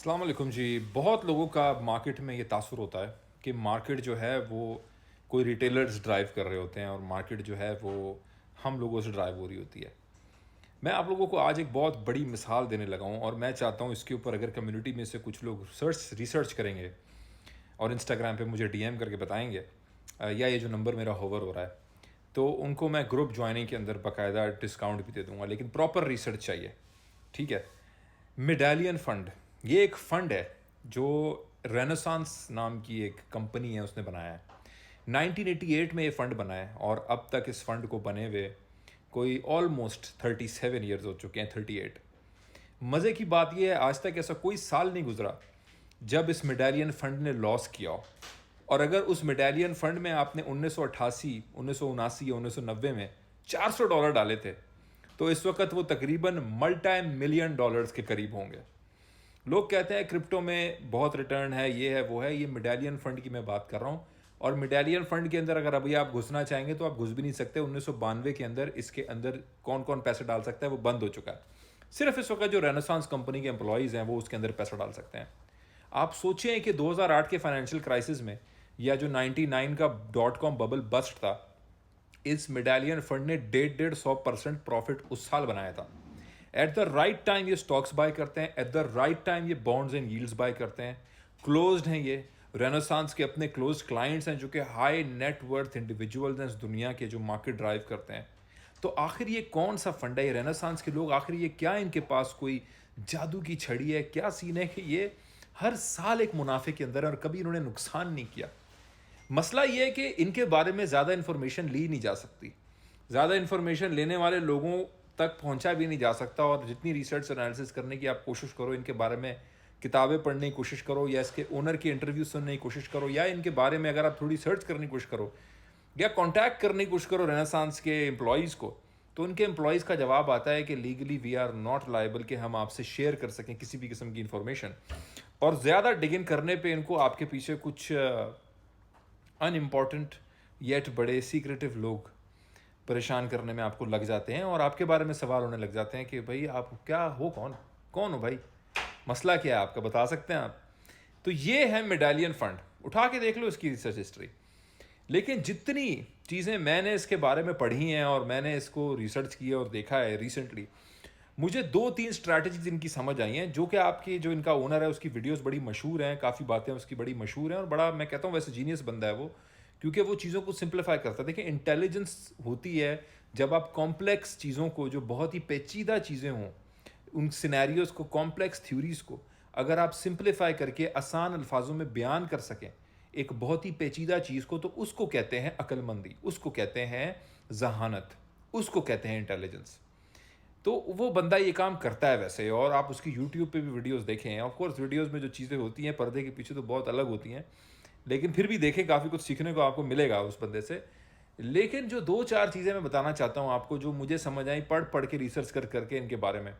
अस्सलाम वालेकुम जी। बहुत लोगों का मार्केट में ये तासुर होता है कि मार्केट जो है वो कोई रिटेलर्स ड्राइव कर रहे होते हैं और मार्केट जो है वो हम लोगों से ड्राइव हो रही होती है। मैं आप लोगों को आज एक बहुत बड़ी मिसाल देने लगा हूँ और मैं चाहता हूँ इसके ऊपर अगर कम्युनिटी में से कुछ लोग रिसर्च करेंगे और इंस्टाग्राम पे मुझे डीएम करके बताएंगे या ये जो नंबर मेरा होवर हो रहा है तो उनको मैं ग्रुप ज्वाइनिंग के अंदर बाकायदा डिस्काउंट भी दे दूंगा, लेकिन प्रॉपर रिसर्च चाहिए। ठीक है। मेडालियन फंड, ये एक फंड है जो रेनेसांस नाम की एक कंपनी है उसने बनाया है। 1988 में ये फंड बना है और अब तक इस फंड को बने हुए कोई ऑलमोस्ट 37 ईयर्स हो चुके हैं, 38। मज़े की बात यह है आज तक ऐसा कोई साल नहीं गुजरा जब इस मेडालियन फंड ने लॉस किया हो। और अगर उस मेडालियन फंड में आपने 1988, 1979 या 1990 में $400 डाले थे तो इस वक्त वो तकरीबन मल्टी मिलियन डॉलर्स के करीब होंगे। लोग कहते हैं क्रिप्टो में बहुत रिटर्न है, ये है वो है। ये मेडालियन फंड की मैं बात कर रहा हूँ और मेडालियन फंड के अंदर अगर अभी आप घुसना चाहेंगे तो आप घुस भी नहीं सकते। 1992 के अंदर इसके अंदर कौन कौन पैसे डाल सकता है वो बंद हो चुका है। सिर्फ इस वक्त जो रेनेसांस कंपनी के एम्प्लॉयज़ हैं वो उसके अंदर पैसा डाल सकते हैं। आप सोचें कि 2008 के फाइनेंशियल क्राइसिस में या जो 99 का .com बबल बस्ट था, इस मेडालियन फंड ने 150% प्रॉफिट उस साल बनाया था। एट द राइट टाइम ये स्टॉक्स बाय करते हैं, एट द राइट टाइम ये बॉन्ड्स एंड यील्ड्स बाय करते हैं। क्लोज्ड हैं ये, रेनेसांस के अपने क्लोज क्लाइंट्स हैं जो कि हाई नेट वर्थ इंडिविजुअल्स हैं इस दुनिया के, जो मार्केट ड्राइव करते हैं। तो आखिर ये कौन सा फंड है ये रेनेसांस के लोग? आखिर ये क्या इनके पास कोई जादू की छड़ी है? क्या सीन है कि ये हर साल एक मुनाफे के अंदर है और कभी इन्होंने नुकसान नहीं किया? मसला ये है कि इनके बारे में ज़्यादा इन्फॉर्मेशन ली नहीं जा सकती, ज़्यादा इन्फॉर्मेशन लेने वाले लोगों तक पहुंचा भी नहीं जा सकता। और जितनी रिसर्च एनालिसिस करने की आप कोशिश करो, इनके बारे में किताबें पढ़ने की कोशिश करो या इसके ओनर की इंटरव्यू सुनने की कोशिश करो या इनके बारे में अगर आप थोड़ी सर्च करने की कोशिश करो या कॉन्टैक्ट करने की कोशिश करो रेनेसांस के एम्प्लॉयज़ को, तो उनके एम्प्लॉयज़ का जवाब आता है कि legally we are not liable कि हम आपसे शेयर कर सकें किसी भी किस्म की इंफॉर्मेशन। और ज़्यादा डिगिन करने पे इनको आपके पीछे कुछ अनइम्पॉर्टेंट येट बड़े सीक्रेटिव लोग परेशान करने में आपको लग जाते हैं और आपके बारे में सवाल होने लग जाते हैं कि भाई आप क्या हो, कौन कौन हो भाई, मसला क्या है आपका, बता सकते हैं आप? तो ये है मेडालियन फंड, उठा के देख लो इसकी रिसर्च हिस्ट्री। लेकिन जितनी चीज़ें मैंने इसके बारे में पढ़ी हैं और मैंने इसको रिसर्च किया और देखा है रिसेंटली, मुझे 2-3 स्ट्रैटेजीज इनकी समझ आई हैं जो कि आपकी जो इनका ओनर है उसकी वीडियोस बड़ी मशहूर हैं, काफ़ी बातें उसकी बड़ी मशहूर हैं और बड़ा, मैं कहता हूँ वैसे जीनियस बंदा है वो, क्योंकि वो चीज़ों को सिंप्लीफाई करता है। देखिए इंटेलिजेंस होती है जब आप कॉम्प्लेक्स चीज़ों को, जो बहुत ही पेचीदा चीज़ें हों, उन सिनेरियोज को, कॉम्प्लेक्स थ्योरीज को अगर आप सिंप्लीफाई करके आसान अल्फाजों में बयान कर सकें एक बहुत ही पेचीदा चीज़ को, तो उसको कहते हैं अक्लमंदी, उसको कहते हैं जहानत, उसको कहते हैं इंटेलिजेंस। तो वो बंदा ये काम करता है वैसे, और आप उसकी यूट्यूब पे भी वीडियोस देखें। ऑफ कोर्स वीडियोस में जो चीज़ें होती हैं पर्दे के पीछे तो बहुत अलग होती हैं, लेकिन फिर भी देखें, काफ़ी कुछ सीखने को आपको मिलेगा उस बंदे से। लेकिन जो 2-4 चीज़ें मैं बताना चाहता हूँ आपको जो मुझे समझ आई पढ़ पढ़ के, रिसर्च कर करके इनके बारे में।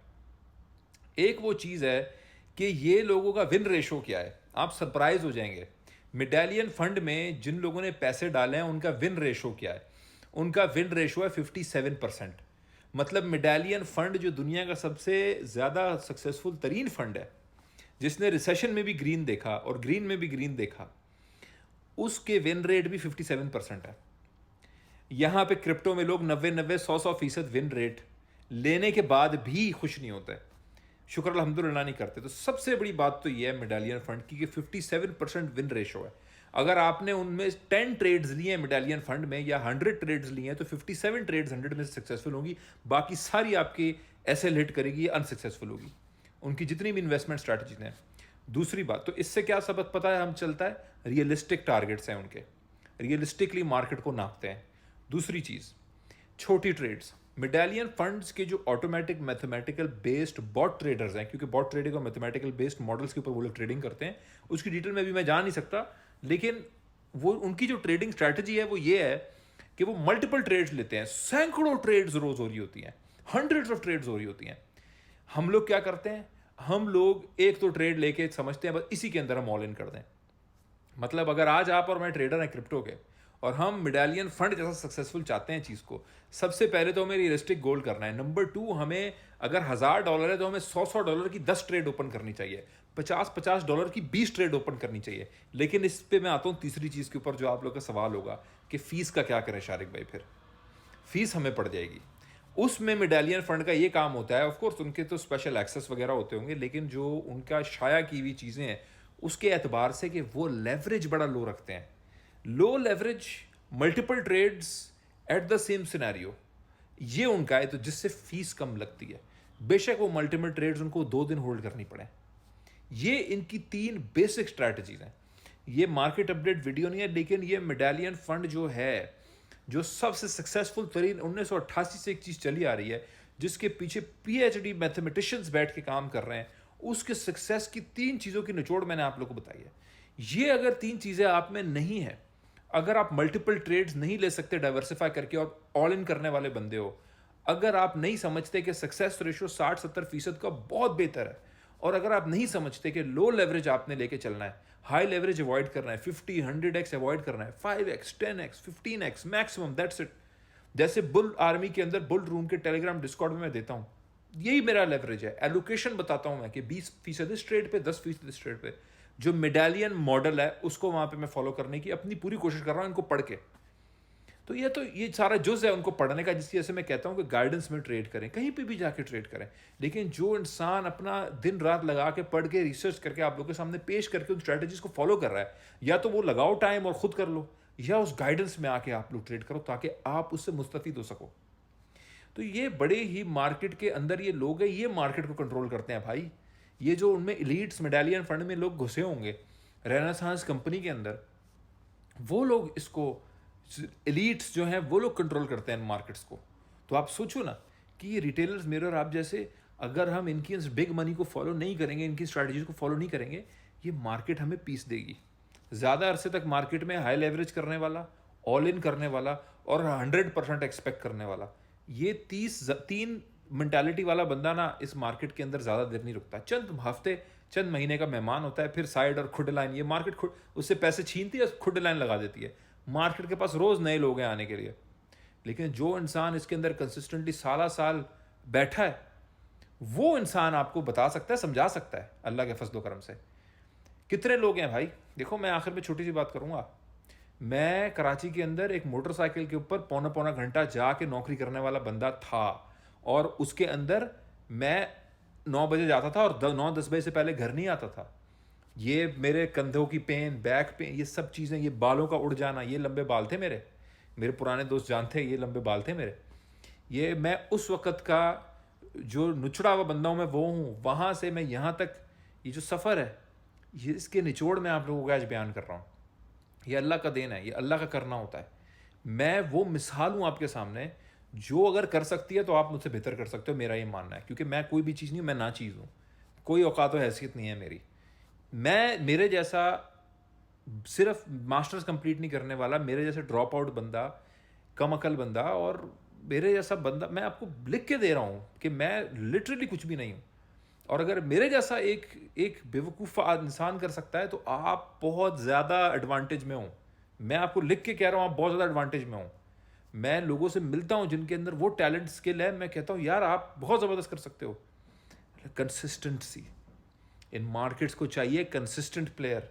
एक वो चीज़ है कि ये लोगों का विन रेशो क्या है, आप सरप्राइज हो जाएंगे। मेडालियन फंड में जिन लोगों ने पैसे डाले हैं उनका विन रेशो क्या है? उनका विन रेशो है 57%। मतलब मेडालियन फंड जो दुनिया का सबसे ज़्यादा सक्सेसफुल तरीन फंड है, जिसने रिसेशन में भी ग्रीन देखा और ग्रीन में भी ग्रीन देखा, उसके विन रेट भी 57% है। यहाँ पे क्रिप्टो में लोग 90-90, 100-100% विन रेट लेने के बाद भी खुश नहीं होते, शुक्र अल्हम्दुलिल्लाह नहीं करते। तो सबसे बड़ी बात तो ये है मेडालियन फंड की कि 57% विन रेशो है। अगर आपने उनमें 10 ट्रेड्स लिए हैं मेडालियन फंड में या 100 ट्रेड्स लिए हैं तो 57 ट्रेड्स 100 में से सक्सेसफुल होंगी, बाकी सारी आपकी ऐसे हिट करेगी, अनसक्सेसफुल होगी, उनकी जितनी भी इन्वेस्टमेंट स्ट्रैटेजीज हैं। दूसरी बात, तो इससे क्या सबक पता है हम चलता है, रियलिस्टिक टारगेट्स हैं उनके, रियलिस्टिकली मार्केट को नापते हैं। दूसरी चीज़, छोटी ट्रेड्स। मेडालियन फंड्स के जो automatic mathematical based bot traders हैं, क्योंकि बॉट ट्रेडिंग और मैथमेटिकल बेस्ड मॉडल्स के ऊपर वो लोग ट्रेडिंग करते हैं, उसकी डिटेल में भी मैं जा नहीं सकता, लेकिन वो उनकी जो ट्रेडिंग स्ट्रैटेजी है वो ये है कि वो मल्टीपल ट्रेड्स लेते हैं। सैकड़ों ट्रेड्स रोज हो रही होती हैं, हंड्रेड्स ऑफ ट्रेड्स हो रही होती हैं। हम लोग क्या करते हैं, हम लोग एक तो ट्रेड लेके समझते हैं बस इसी के अंदर हम ऑल इन कर दें। मतलब अगर आज आप और मैं ट्रेडर हैं क्रिप्टो के और हम मेडालियन फंड जैसा सक्सेसफुल चाहते हैं चीज़ को, सबसे पहले तो हमें रियलिस्टिक गोल करना है। नंबर 2, हमें अगर $1000 है तो हमें $100 की 10 ट्रेड ओपन करनी चाहिए, $50 की 20 ट्रेड ओपन करनी चाहिए। लेकिन इस पे मैं आता हूँ तीसरी चीज़ के ऊपर, जो आप लोग का सवाल होगा कि फ़ीस का क्या करें शारिक भाई। फिर फीस हमें पड़ जाएगी। उसमें मेडालियन फंड का ये काम होता है, ऑफ कोर्स उनके तो स्पेशल एक्सेस वगैरह होते होंगे, लेकिन जो उनका शाया की हुई चीज़ें हैं उसके एतबार से कि वो लेवरेज बड़ा लो रखते हैं, low leverage, multiple trades at the same scenario, ये उनका है, तो जिससे फीस कम लगती है। बेशक वो मल्टीपल ट्रेड्स उनको 2 दिन होल्ड करनी पड़े। ये इनकी 3 बेसिक स्ट्रैटेजीज हैं। ये मार्केट अपडेट वीडियो नहीं है, लेकिन ये मेडालियन फंड जो है, जो सबसे सक्सेसफुल तरीन 1988 से एक चीज़ चली आ रही है, जिसके पीछे PhD मैथमेटिशियंस बैठ के काम कर रहे हैं, उसके सक्सेस की 3 चीज़ों की निचोड़ मैंने आप लोगों को बताई है। ये अगर 3 चीज़ें आप में नहीं है, अगर आप मल्टीपल ट्रेड्स नहीं ले सकते डाइवर्सिफाई करके और ऑल इन करने वाले बंदे हो, अगर आप नहीं समझते कि सक्सेस रेशियो 60-70% का बहुत बेहतर है, और अगर आप नहीं समझते कि लो लेवरेज आपने लेके चलना है, हाई लेवरेज अवॉइड करना है, 50-100x अवॉइड करना है, 5x 10x 15x maximum, that's it. जैसे बुल आर्मी के अंदर बुल रूम के टेलीग्राम डिस्कॉर्ड में मैं देता हूँ, यही मेरा लेवरेज है। एलोकेशन बताता हूँ मैं कि 20% इस ट्रेड पे, 10% इस ट्रेड पे। जो मेडालियन मॉडल है उसको वहां पे मैं फॉलो करने की अपनी पूरी कोशिश कर रहा हूँ, इनको पढ़ के। तो ये सारा जुज है उनको पढ़ने का, जिसकी वजह से मैं कहता हूँ कि गाइडेंस में ट्रेड करें, कहीं पे भी जाके ट्रेड करें। लेकिन जो इंसान अपना दिन रात लगा के पढ़ के रिसर्च करके आप लोगों के सामने पेश करके उन स्ट्रैटेजीज को फॉलो कर रहा है, या तो वो लगाओ टाइम और खुद कर लो, या उस गाइडेंस में आके आप लोग ट्रेड करो ताकि आप उससे मुस्तफीद हो सको। तो ये बड़े ही मार्केट के अंदर ये लोग हैं, ये मार्केट को कंट्रोल करते हैं भाई। ये जो उनमें इलीट्स मेडालियन फंड में लोग घुसे होंगे रेनेसांस कंपनी के अंदर, वो लोग इसको, एलीट्स जो हैं वो लोग कंट्रोल करते हैं मार्केट्स को। तो आप सोचो ना कि ये रिटेलर्स मेरे और आप जैसे, अगर हम इनकी इस बिग मनी को फॉलो नहीं करेंगे, इनकी स्ट्रैटेजीज को फॉलो नहीं करेंगे, ये मार्केट हमें पीस देगी। ज़्यादा अरसे तक मार्केट में हाई लेवरेज करने वाला, ऑल इन करने वाला और 100% एक्सपेक्ट करने वाला, ये 3 मेंटालिटी वाला बंदा ना इस मार्केट के अंदर ज़्यादा देर नहीं रुकता। चंद हफ्ते, चंद महीने का मेहमान होता है, फिर साइड और खुड लाइन, ये मार्केट खुद उससे पैसे छीनती है, खुड लाइन लगा देती है। मार्केट के पास रोज़ नए लोग हैं आने के लिए। लेकिन जो इंसान इसके अंदर कंसिस्टेंटली साल साल बैठा है, वो इंसान आपको बता सकता है, समझा सकता है अल्लाह के फजलो करम से। कितने लोग हैं भाई, देखो मैं आखिर में छोटी सी बात करूंगा। मैं कराची के अंदर एक मोटरसाइकिल के ऊपर पौना पौना घंटा जाके नौकरी करने वाला बंदा था, और उसके अंदर मैं 9 बजे जाता था और 9-10 बजे से पहले घर नहीं आता था। ये मेरे कंधों की पेन, बैक पेन, ये सब चीज़ें, ये बालों का उड़ जाना, ये लंबे बाल थे मेरे पुराने दोस्त जानते हैं, ये लंबे बाल थे मेरे। ये मैं उस वक़्त का जो नुचड़ा हुआ बंदा हूँ, मैं वो हूँ। वहाँ से मैं यहाँ तक, ये जो सफ़र है, ये इसके निचोड़ में आप लोगों को आज बयान कर रहा हूँ। ये अल्लाह का देन है, ये अल्लाह का करना होता है। मैं वो मिसाल हूँ आपके सामने, जो अगर कर सकती है तो आप मुझसे बेहतर कर सकते हो, मेरा ये मानना है। क्योंकि मैं कोई भी चीज़ नहीं हूँ, मैं ना चीज़ हूँ, कोई औकात व हैसियत नहीं है मेरी। मैं मेरे जैसा सिर्फ मास्टर्स कंप्लीट नहीं करने वाला, मेरे जैसे ड्रॉप आउट बंदा, कम अकल बंदा, और मेरे जैसा बंदा, मैं आपको लिख के दे रहा हूँ कि मैं लिटरली कुछ भी नहीं हूँ। और अगर मेरे जैसा एक बेवकूफ़ इंसान कर सकता है, तो आप बहुत ज़्यादा एडवांटेज में हो। मैं आपको लिख के कह रहा हूँ, आप बहुत ज़्यादा एडवांटेज में हो। मैं लोगों से मिलता हूँ जिनके अंदर वो टैलेंट स्किल है, मैं कहता हूँ यार आप बहुत ज़बरदस्त कर सकते हो। कंसिस्टेंसी इन मार्केट्स को चाहिए, कंसिस्टेंट प्लेयर।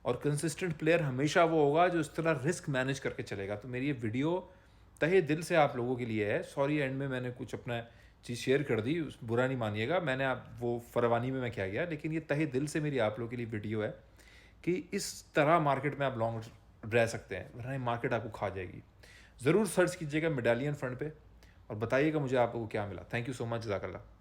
और कंसिस्टेंट प्लेयर हमेशा वो होगा जो इस तरह रिस्क मैनेज करके चलेगा। तो मेरी ये वीडियो तहे दिल से आप लोगों के लिए है। सॉरी एंड में मैंने कुछ अपना चीज़ शेयर कर दी, बुरा नहीं मानिएगा, मैंने आप वो फरवानी में मैं क्या गया, लेकिन ये तहे दिल से मेरी आप लोगों के लिए वीडियो है कि इस तरह मार्केट में आप लॉन्ग रह सकते हैं, वरना मार्केट आपको खा जाएगी। ज़रूर सर्च कीजिएगा मेडालियन फंड पे और बताइएगा मुझे आप लोगों को क्या मिला। थैंक यू सो मच, जज़ाकल्लाह।